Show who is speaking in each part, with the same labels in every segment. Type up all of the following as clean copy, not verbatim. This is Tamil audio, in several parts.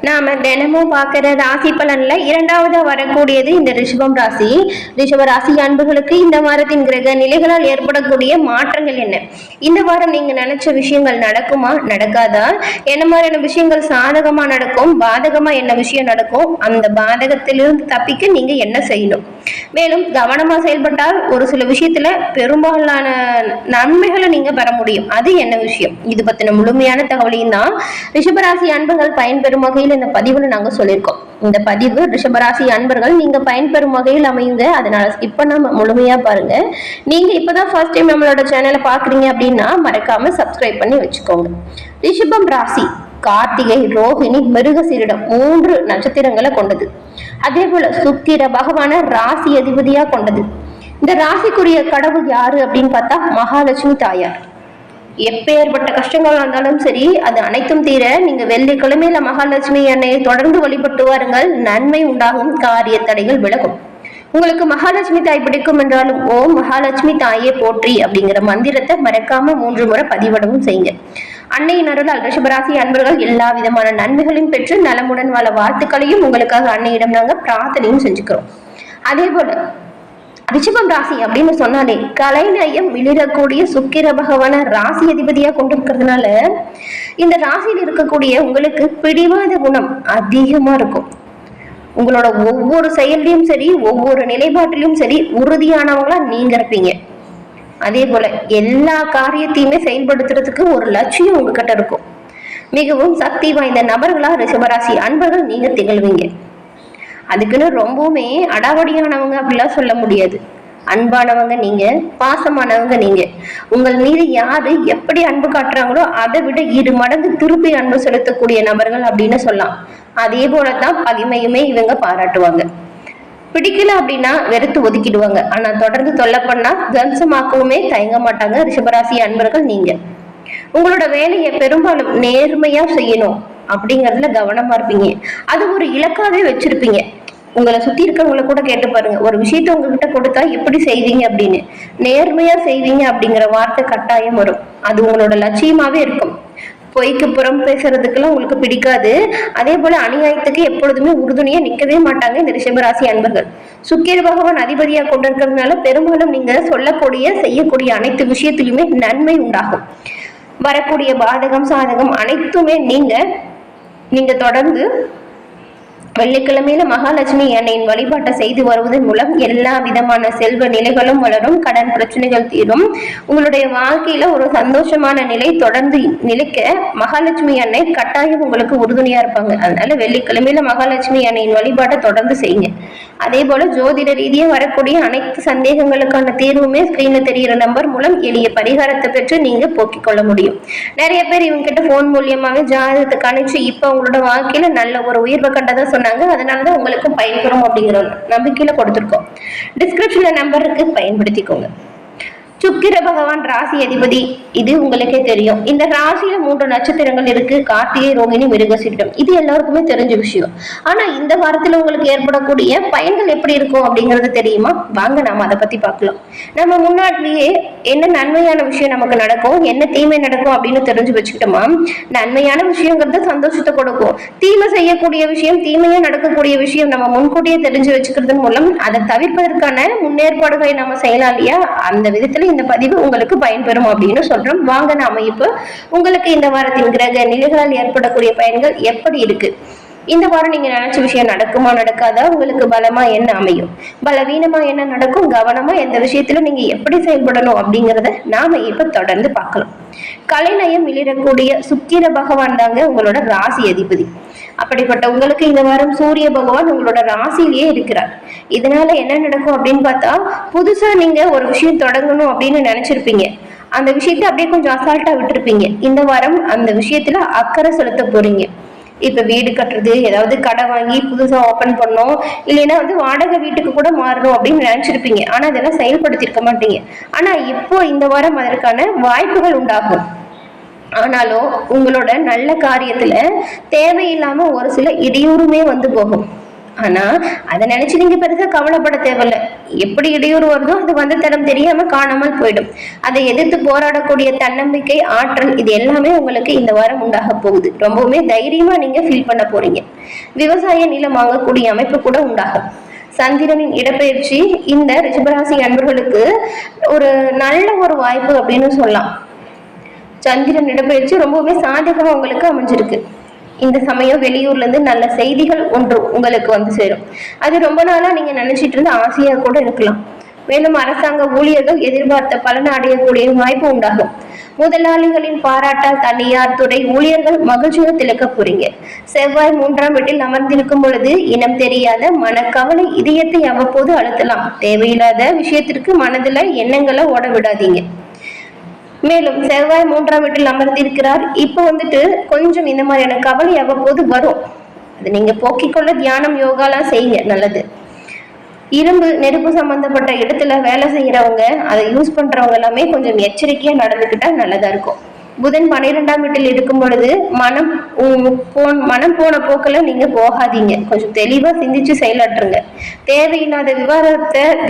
Speaker 1: நாம தினமும் பார்க்கிற ராசி பலன்ல இரண்டாவது வரக்கூடியது இந்த ரிஷபம் ராசி. ரிஷப ராசி அன்புகளுக்கு இந்த வாரத்தின் கிரக நிலைகளால் ஏற்படக்கூடிய மாற்றங்கள் என்ன? இந்த வாரம் நீங்க நினைச்ச விஷயங்கள் நடக்குமா, நடக்காதா? என்ன மாதிரியான விஷயங்கள் சாதகமா நடக்கும், பாதகமா என்ன விஷயம் நடக்கும்? அந்த பாதகத்திலிருந்து தப்பிக்க நீங்க என்ன செய்யணும்? மேலும் கவனமா செயல்பட்டால் ஒரு சில விஷயத்துல பெரும்பாலான நன்மைகளை நீங்க பெற முடியும். அது என்ன விஷயம்? இது பத்தின முழுமையான தகவலையும் தான் ரிஷபராசி அன்பர்கள் பயன்பெறும் வகையில் இந்த பதிவுல நாங்க சொல்லியிருக்கோம். இந்த பதிவு ரிஷபராசி அன்பர்கள் நீங்க பயன்பெறும் வகையில் அமையுங்க. அதனால இப்ப நம்ம முழுமையா பாருங்க. நீங்க இப்பதான் ஃபர்ஸ்ட் டைம் நம்மளோட சேனலை பாக்குறீங்க அப்படின்னா மறக்காம சப்ஸ்கிரைப் பண்ணி வச்சுக்கோங்க. ரிஷபம் ராசி கார்த்திகை, ரோஹிணி, மிருகசீரிடம் 3 நட்சத்திரங்களை கொண்டது. அதே போல சுக்கிர பகவான ராசி அதிபதியா கொண்டது. இந்த ராசிக்குரிய கடவுள் யாரு அப்படின்னு பார்த்தா மகாலட்சுமி தாயார். எப்பேற்பட்ட கஷ்டங்கள் வந்தாலும் சரி, அது அனைத்தும் தீர நீங்க வெள்ளிக்கிழமையில மகாலட்சுமி அன்னையை தொடர்ந்து வழிபட்டு வாருங்கள். நன்மை உண்டாகும், காரிய தடைகள் விலகும். உங்களுக்கு மகாலட்சுமி தாய் பிடிக்கும் என்றாலும் ஓம் மகாலட்சுமி தாயே போற்றி அப்படிங்கிற மந்திரத்தை மறக்காம 3 முறை பதிவிடவும் செய்யுங்க. அன்னையின் அருளால் ரிஷபராசி அன்பர்கள் எல்லா விதமான நன்மைகளையும் பெற்று நலமுடன் வாழ வாழ்த்துக்களையும் உங்களுக்காக அன்னையிடம் நாங்க பிரார்த்தனையும் செஞ்சுக்கிறோம். அதே போல ரிஷபம் ராசி அப்படின்னு சொன்னாலே கலைநயம் மிளிரக்கூடிய சுக்கிர பகவான ராசி அதிபதியா கொண்டிருக்கிறதுனால இந்த ராசியில் இருக்கக்கூடிய உங்களுக்கு பிடிவாத குணம் அதிகமா இருக்கும். உங்களோட ஒவ்வொரு செயல்லையும் சரி, ஒவ்வொரு நிலைப்பாட்டிலும் சரி உறுதியானவங்களா நீங்க இருப்பீங்க. அதே போல எல்லா காரியத்தையுமே செயல்படுத்துறதுக்கு ஒரு லட்சியம் உங்ககிட்ட இருக்கும். மிகவும் சக்தி வாய்ந்த நபர்களா ரிஷபராசி அன்பர்கள் நீங்க திகழ்வீங்க. அதுக்குன்னு ரொம்பவுமே அடாவடியானவங்க அப்படிலாம் சொல்ல முடியாது. அன்பானவங்க நீங்க, பாசமானவங்க நீங்க. உங்கள் மீது யாரு எப்படி அன்பு காட்டுறாங்களோ அதை விட 2 மடங்கு திருப்பி அன்பு செலுத்தக்கூடிய நபர்கள் அப்படின்னு சொல்லலாம். அதே போலதான் பகைமையுமே இவங்க பாராட்டுவாங்க. பிடிக்கல அப்படின்னா வெறுத்து ஒதுக்கிடுவாங்க. ஆனா தொடர்ந்து தொல்லை பண்ணா துவம்சமாக்கவுமே தயங்க மாட்டாங்க ரிஷபராசி அன்பர்கள் நீங்க. உங்களோட வேலையை பெரும்பாலும் நேர்மையா செய்யணும் அப்படிங்கறதுல கவனமா இருப்பீங்க. அது ஒரு இலக்காவே வச்சிருப்பீங்க. உங்களை சுத்தி இருக்கிறவங்களை கூட கேட்டு பாருங்க, ஒரு விஷயத்த உங்ககிட்ட கொடுத்தா எப்படி செய்வீங்க அப்படின்னு. நேர்மையா செய்வீங்க அப்படிங்கிற வார்த்தை கட்டாயம் வரும். அது உங்களோட லட்சியமாவே இருக்கும். பொய்க்கு புறம் பேசுறதுக்கெல்லாம் உங்களுக்கு பிடிக்காது. அதே போல அநியாயத்துக்கு எப்பொழுதுமே உறுதுணையா நிக்கவே மாட்டாங்க இந்த ரிஷபராசி அன்பர்கள். சுக்கிர பகவான் அதிபதியா கொண்டிருக்கிறதுனால பெரும்பாலும் நீங்க சொல்லக்கூடிய செய்யக்கூடிய அனைத்து விஷயத்திலுமே நன்மை உண்டாகும். வரக்கூடிய பாதகம் சாதகம் அனைத்துமே நீங்க தொடர்ந்து வெள்ளிக்கிழமையில மகாலட்சுமி அன்னையின் வழிபாட்டை செய்து வருவதன் மூலம் எல்லா விதமான செல்வ நிலைகளும் வளரும், கடன் பிரச்சனைகள் தீரும். உங்களுடைய வாழ்க்கையில ஒரு சந்தோஷமான நிலை தொடர்ந்து நிலைக்க மகாலட்சுமி அன்னை கட்டாயம் உங்களுக்கு உறுதுணையா இருப்பாங்க. அதனால வெள்ளிக்கிழமையில மகாலட்சுமி அன்னையின் வழிபாட்டை தொடர்ந்து செய்யுங்க. அதே போல ஜோதிட ரீதியா வரக்கூடிய அனைத்து சந்தேகங்களுக்கான தீர்வுமே ஸ்கிரீன்ல தெரிகிற நம்பர் மூலம் எளிய பரிகாரத்தை பெற்று நீங்க போக்கிக் கொள்ள முடியும். நிறைய பேர் இவங்க கிட்ட போன் மூலியமாவே ஜாதகத்தை கணிச்சு இப்ப உங்களோட வாழ்க்கையில நல்ல ஒரு உயர்வை கண்டதா சொன்னாங்க. அதனாலதான் உங்களுக்கு பயன்பெறும் அப்படிங்கிற நம்பிக்கையில கொடுத்திருக்கோம். டிஸ்கிரிப்ஷன்ல நம்பர் இருக்கு, பயன்படுத்திக்கோங்க. சுக்கிர பகவான் ராசி அதிபதி, இது உங்களுக்கே தெரியும். இந்த ராசியில 3 நட்சத்திரங்கள் இருக்கு, கார்த்திகை, ரோகிணி, மிருகசீரிடம். இது எல்லாருக்குமே தெரிஞ்ச விஷயம். ஆனா இந்த வாரத்துல உங்களுக்கு ஏற்படக்கூடிய பயன்கள் எப்படி இருக்கும் அப்படிங்கறது தெரியுமா? வாங்க நாம அதை பத்தி பார்க்கலாம். நம்ம முன்னாடியே என்ன நன்மையான விஷயம் நமக்கு நடக்கும், என்ன தீமை நடக்கும் அப்படின்னு தெரிஞ்சு வச்சுக்கிட்டோமா? நன்மையான விஷயங்கிறது சந்தோஷத்தை கொடுக்கும். தீமை செய்யக்கூடிய விஷயம், தீமையா நடக்கக்கூடிய விஷயம் நம்ம முன்கூட்டியே தெரிஞ்சு வச்சுக்கிறது மூலம் அதை தவிர்ப்பதற்கான முன்னேற்பாடுகளை நம்ம செய்யலாம் இல்லையா? அந்த விதத்துல இந்த பதிவு உங்களுக்கு பயன்பெறும் அப்படின்னு சொல்றோம். வாங்க நாம இப்ப உங்களுக்கு இந்த வாரத்தின் கிரக நிலைகளால் ஏற்படக்கூடிய பயன்கள் எப்படி இருக்கு, இந்த வாரம் நீங்க நினைச்ச விஷயம் நடக்குமா நடக்காதா, உங்களுக்கு பலமா என்ன அமையும், பலவீனமா என்ன நடக்கும், கவனமா எந்த விஷயத்துல நீங்க எப்படி செயல்படணும் அப்படிங்கறத நாம இப்ப தொடர்ந்து பார்க்கலாம். கலைநயம் மிளிரக்கூடிய சுக்கிர பகவான் தாங்க உங்களோட ராசி அதிபதி. அப்படிப்பட்ட உங்களுக்கு இந்த வாரம் சூரிய பகவான் உங்களோட ராசியிலேயே இருக்கிறார். இதனால என்ன நடக்கும் அப்படின்னு பார்த்தா, புதுசா நீங்க ஒரு விஷயம் தொடங்கணும் அப்படின்னு நினைச்சிருப்பீங்க. அந்த விஷயத்த அப்படியே கொஞ்சம் அசால்ட்டா விட்டுருப்பீங்க. இந்த வாரம் அந்த விஷயத்துல அக்கறை செலுத்த போறீங்க. இப்ப வீடு கட்டுறது, ஏதாவது கடை வாங்கி புதுசா ஓபன் பண்ணோம், இல்லைன்னா வாடகை வீட்டுக்கு கூட மாறணும் அப்படின்னு நினைச்சிருப்பீங்க. ஆனா அதெல்லாம் செயல்படுத்திருக்க மாட்டீங்க. ஆனா இப்போ இந்த வாரம் அதற்கான வாய்ப்புகள் உண்டாகும். ஆனாலும் உங்களோட நல்ல காரியத்துல தேவையில்லாம ஒரு சில இடையூறுமே போகும். ஆனா அதை நினைச்சு நீங்க பெருசா கவலைப்பட தேவையில்ல. எப்படி இடையூறு வருதோ அது வந்த தரம் தெரியாம காணாமல் போயிடும். அதை எதிர்த்து போராடக்கூடிய தன்னம்பிக்கை, ஆற்றல், இது எல்லாமே உங்களுக்கு இந்த வாரம் உண்டாக போகுது. ரொம்பவுமே தைரியமா நீங்க ஃபீல் பண்ண போறீங்க. விவசாய நிலம் வாங்கக்கூடிய அமைப்பு கூட உண்டாகும். சந்திரனின் இடப்பெயர்ச்சி இந்த ரிஷபராசி அன்பர்களுக்கு ஒரு நல்ல ஒரு வாய்ப்பு அப்படின்னு சொல்லலாம். சந்திரன் இடப்பெயர்ச்சி ரொம்பவுமே சாதகமா உங்களுக்கு அமைஞ்சிருக்கு. இந்த சமயம் வெளியூர்ல இருந்து நல்ல செய்திகள் ஒன்று உங்களுக்கு வந்து சேரும். அது ரொம்ப நாளா நீங்க நினைச்சிட்டு இருந்த ஆசையா கூட இருக்கலாம். மேலும் அரசாங்க ஊழியர்கள் எதிர்பார்த்த பலன் அடையக்கூடிய வாய்ப்பு உண்டாகும். முதலாளிகளின் பாராட்டால் தனியார் துறை ஊழியர்கள் மகிழ்ச்சியை திளக்க போறீங்க. செவ்வாய் 3ஆம் வீட்டில் அமர்ந்திருக்கும் பொழுது இனம் தெரியாத மனக்கவலை இதயத்தை அவ்வப்போது அழுத்தலாம். தேவையில்லாத விஷயத்திற்கு மனதுல எண்ணங்களை ஓட விடாதீங்க. மேலும் செவ்வாய் 3ஆம் வீட்டில் அமர்ந்திருக்கிறார். இப்ப வந்துட்டு கொஞ்சம் இந்த மாதிரியான கவலை அவ்வப்போது வரும். அது நீங்க போக்கிக்கொள்ள தியானம், யோகாலாம் செய்யுங்க, நல்லது. இரும்பு, நெருப்பு சம்பந்தப்பட்ட இடத்துல வேலை செய்யறவங்க, அதை யூஸ் பண்றவங்க எல்லாமே கொஞ்சம் எச்சரிக்கையா நடந்துக்கிட்டா நல்லதா இருக்கும். புதன் 12ஆம் வீட்டில் இருக்கும் பொழுது மனம் போன போக்குல நீங்க போகாதீங்க. கொஞ்சம் தெளிவா சிந்திச்சு செயலாற்றுங்க. தேவையில்லாத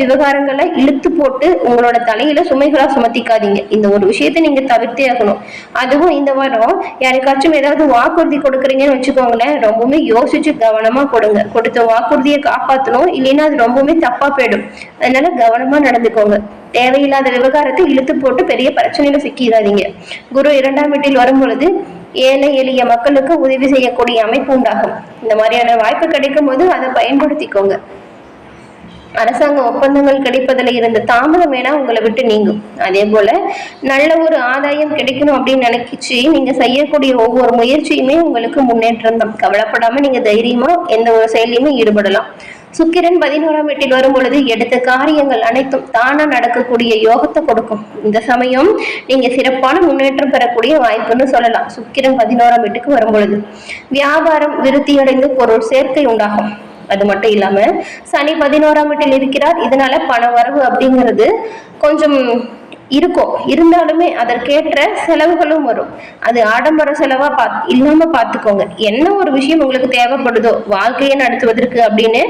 Speaker 1: விவகாரங்களை இழுத்து போட்டு உங்களோட தலையில சுமைகளா சுமத்திக்காதீங்க. இந்த ஒரு விஷயத்த நீங்க தவிர்த்தே ஆகணும். அதுவும் இந்த வாரம் யாருக்காச்சும் ஏதாவது வாக்குறுதி கொடுக்குறீங்கன்னு வச்சுக்கோங்களேன், ரொம்பவுமே யோசிச்சு கவனமா கொடுங்க. கொடுத்த வாக்குறுதியை காப்பாற்றணும், இல்லைன்னா அது ரொம்பவுமே தப்பா போயிடும். அதனால கவனமா நடந்துக்கோங்க. தேவையில்லாத விவகாரத்தை இழுத்து போட்டு பெரிய பிரச்சனையில சிக்கிறாதீங்க. குரு 2ஆம் வீட்டில் வரும் பொழுது ஏழை எளிய மக்களுக்கு உதவி செய்யக்கூடிய அமைப்பு உண்டாகும். இந்த மாதிரியான வாய்ப்பு கிடைக்கும் போது அதை பயன்படுத்திக்கோங்க. அரசாங்க ஒப்பந்தங்கள் கிடைப்பதில் இருந்த தாமதம் வேணா உங்களை விட்டு நீங்கும். அதே போல நல்ல ஒரு ஆதாயம் கிடைக்கணும் அப்படின்னு நினைக்கிச்சு நீங்க செய்யக்கூடிய ஒவ்வொரு முயற்சியுமே உங்களுக்கு முன்னேற்றம் தான். கவலைப்படாம நீங்க தைரியமா எந்த ஒரு செயலையுமே ஈடுபடலாம். சுக்கிரன் 11ஆம் வீட்டில் வரும் பொழுது எடுத்த காரியங்கள் அனைத்தும் தானா நடக்கக்கூடிய யோகத்தை கொடுக்கும். இந்த சமயம் நீங்க சிறப்பான முன்னேற்றம் பெறக்கூடிய வாய்ப்புன்னு சொல்லலாம். சுக்கிரன் 11ஆம் வீட்டுக்கு வரும் பொழுது வியாபாரம் விருத்தியடைந்து பொருள் சேர்க்கை உண்டாகும். அது மட்டும் இல்லாம சனி 11ஆம் வீட்டில் இருக்கிறார். இதனால பண வரவு அப்படிங்கிறது கொஞ்சம் இருக்கும். இருந்தாலுமே அதற்கேற்ற செலவுகளும் வரும். அது ஆடம்பர செலவா இல்லாம பாத்துக்கோங்க. என்ன ஒரு விஷயம் உங்களுக்கு தேவைப்படுதோ வாழ்க்கையை நடத்துவதற்கு அப்படின்னு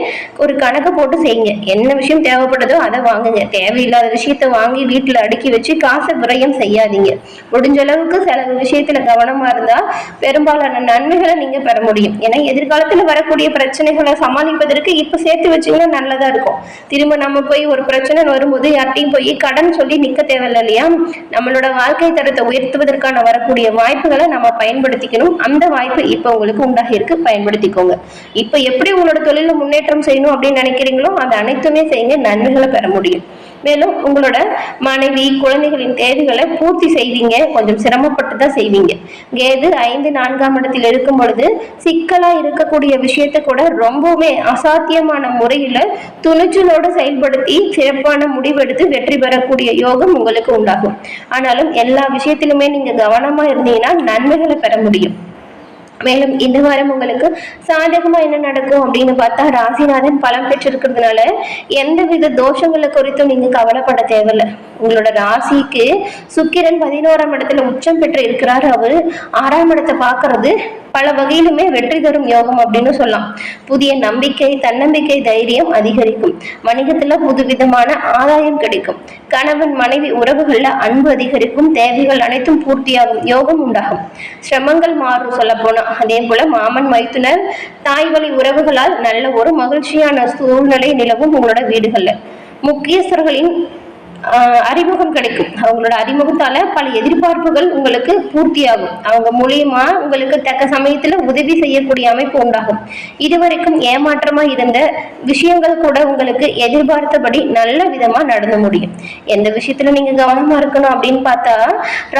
Speaker 1: ஒரு கணக்கு போட்டு செய்யுங்க. என்ன விஷயம் தேவைப்படுதோ அதை வாங்குங்க. தேவையில்லாத விஷயத்த வாங்கி வீட்டுல அடுக்கி வச்சு காசை விரயம் செய்யாதீங்க. முடிஞ்ச அளவுக்கு செலவு விஷயத்துல கவனமா இருந்தா பெரும்பாலான நன்மைகளை நீங்க பெற முடியும். ஏன்னா எதிர்காலத்துல வரக்கூடிய பிரச்சனைகளை சமாளிப்பதற்கு இப்ப சேர்த்து வச்சீங்கன்னா நல்லதா இருக்கும். திரும்ப நம்ம போய் ஒரு பிரச்சனை வரும்போது யார்ட்டையும் போய் கடன் சொல்லி நிக்க தேவை இல்லையா? நம்மளோட வாழ்க்கை தரத்தை உயர்த்துவதற்கான வரக்கூடிய வாய்ப்புகளை நம்ம பயன்படுத்திக்கணும். அந்த வாய்ப்பு இப்ப உங்களுக்கு உண்டாகி இருக்கு, பயன்படுத்திக்கோங்க. இப்ப எப்படி உங்களோட தொழில முன்னேற்றம் செய்யணும் அப்படின்னு நினைக்கிறீங்களோ அது அனைத்துமே செய்யுங்க, நன்மைகளை பெற முடியும். மேலும் உங்களோட மனைவி குழந்தைகளின் தேவைகளை பூர்த்தி செய்வீங்க. கொஞ்சம் சிரமப்பட்டு தான் செய்வீங்க. கேது 5 4ஆம் இடத்தில் இருக்கும் பொழுது சிக்கலா இருக்கக்கூடிய விஷயத்த கூட ரொம்பவுமே அசாத்தியமான முறையில துணிச்சலோடு செயல்படுத்தி சிறப்பான முடிவெடுத்து வெற்றி பெறக்கூடிய யோகம் உங்களுக்கு உண்டாகும். ஆனாலும் எல்லா விஷயத்திலுமே நீங்க கவனமா இருந்தீங்கன்னா நன்மைகளை பெற முடியும். மேலும் இந்த வாரம் உங்களுக்கு சாதகமா என்ன நடக்கும் அப்படின்னு பார்த்தா, ராசிநாதன் பலம் பெற்றிருக்கிறதுனால எந்தவித தோஷங்களை குறித்தும் நீங்க கவலைப்பட தேவையில்லை. உங்களோட ராசிக்கு சுக்கிரன் 11ஆம் இடத்துல உச்சம் பெற்று இருக்கிறாரு. அவரு 6ஆம் இடத்தை பாக்குறது பல வகையிலுமே வெற்றி தரும் யோகம் அப்படின்னு சொல்லலாம். புதிய நம்பிக்கை, தன்னம்பிக்கை, தைரியம் அதிகரிக்கும். வணிகத்துல புதுவிதமான ஆதாயம் கிடைக்கும். கணவன் மனைவி உறவுகள்ல அன்பு அதிகரிக்கும். தேவைகள் அனைத்தும் பூர்த்தியாகும். யோகம் உண்டாகும். சிரமங்கள் மாறும் சொல்ல போனா. அதே போல மாமன் மைத்துனர் தாய் வழி உறவுகளால் நல்ல ஒரு மகிழ்ச்சியான சூழ்நிலை நிலவும் உங்களோட வீடுகள்ல. முக்கியஸ்தர்களின் அறிமுகம் கிடைக்கும். அவங்களோட அறிமுகத்தால பல எதிர்பார்ப்புகள் உங்களுக்கு பூர்த்தியாகும். அவங்க மூலியமா உங்களுக்கு தக்க சமயத்துல உதவி செய்யக்கூடிய அமைப்பு உண்டாகும். இதுவரைக்கும் ஏமாற்றமா இருந்த விஷயங்கள் கூட உங்களுக்கு எதிர்பார்த்தபடி நல்ல விதமா நடந்து முடியும். எந்த விஷயத்துல நீங்க கவனமா இருக்கணும் அப்படின்னு பார்த்தா,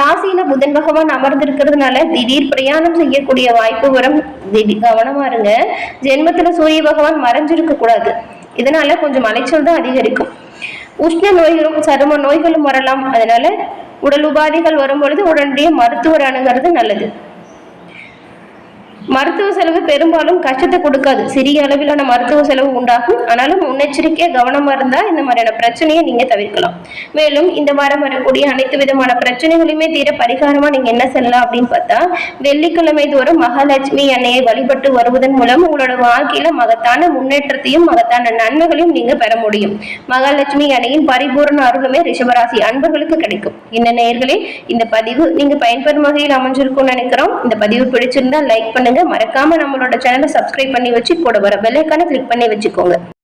Speaker 1: ராசியில புதன் பகவான் அமர்ந்திருக்கிறதுனால திடீர் பிரயாணம் செய்யக்கூடிய வாய்ப்பு வரும். கவனமா இருங்க. ஜென்மத்துல சூரிய பகவான் மறைஞ்சிருக்க கூடாது. இதனால கொஞ்சம் அலைச்சல் தான் அதிகரிக்கும். உஷ்ண நோய்களும் சரும நோய்களும் வரலாம். அதனால உடல் உபாதைகள் வரும்பொழுது உடனடியே மருத்துவர் அணுகிறது நல்லது. மருத்துவ செலவு பெரும்பாலும் கஷ்டத்தை கொடுக்காது. சிறிய அளவிலான மருத்துவ செலவு உண்டாகும். ஆனாலும் முன்னெச்சரிக்கையா கவனமா இருந்தா இந்த மாதிரியான பிரச்சனையை நீங்க தவிர்க்கலாம். மேலும் இந்த வாரம் வரக்கூடிய அனைத்து விதமான பிரச்சனைகளுமே தீர பரிகாரமா நீங்க என்ன செய்யலாம் அப்படின்னு பார்த்தா, வெள்ளிக்கிழமை தோறும் மகாலட்சுமி அன்னையை வழிபட்டு வருவதன் மூலம் உங்களோட வாழ்க்கையில மகத்தான முன்னேற்றத்தையும் மகத்தான நன்மைகளையும் நீங்க பெற முடியும். மகாலட்சுமி அன்னையின் பரிபூர்ண அருளுமே ரிஷபராசி அன்பர்களுக்கு கிடைக்கும். என்ன நேயர்களே, இந்த பதிவு நீங்க பயன்பெறும் வகையில் அமைஞ்சிருக்கும்னு நினைக்கிறோம். இந்த பதிவு பிடிச்சிருந்தா லைக் பண்ணுங்க. மறக்காம நம்மளோட சேனலை சப்ஸ்கிரைப் பண்ணி வச்சு கூட வர பெல் ஐகானை கிளிக் பண்ணி வச்சுக்கோங்க.